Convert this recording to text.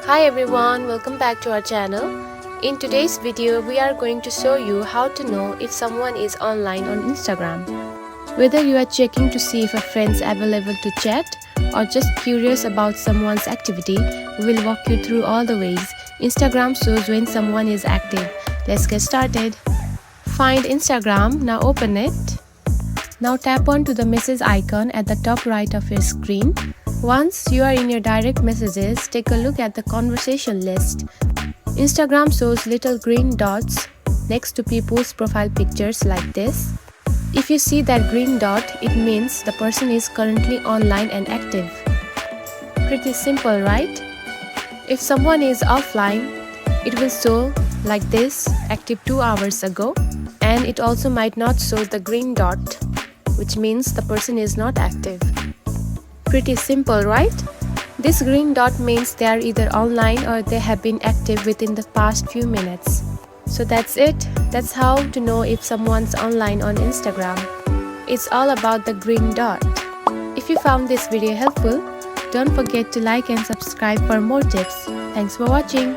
Hi everyone, welcome back to our channel. In today's video, we are going to show you how to know if someone is online on Instagram. Whether you are checking to see if a friend is available to chat or just curious about someone's activity, we will walk you through all the ways Instagram shows when someone is active. Let's get started. Find Instagram, now open it. Now tap on to the message icon at the top right of your screen. Once you are in your direct messages, take a look at the conversation list. Instagram shows little green dots next to people's profile pictures like this. If you see that green dot, it means the person is currently online and active. Pretty simple, right? If someone is offline, it will show like this, active 2 hours ago, and it also might not show the green dot, which means the person is not active. Pretty simple, right? This green dot means they are either online or they have been active within the past few minutes. So that's it. That's how to know if someone's online on Instagram. It's all about the green dot. If you found this video helpful, don't forget to like and subscribe for more tips. Thanks for watching.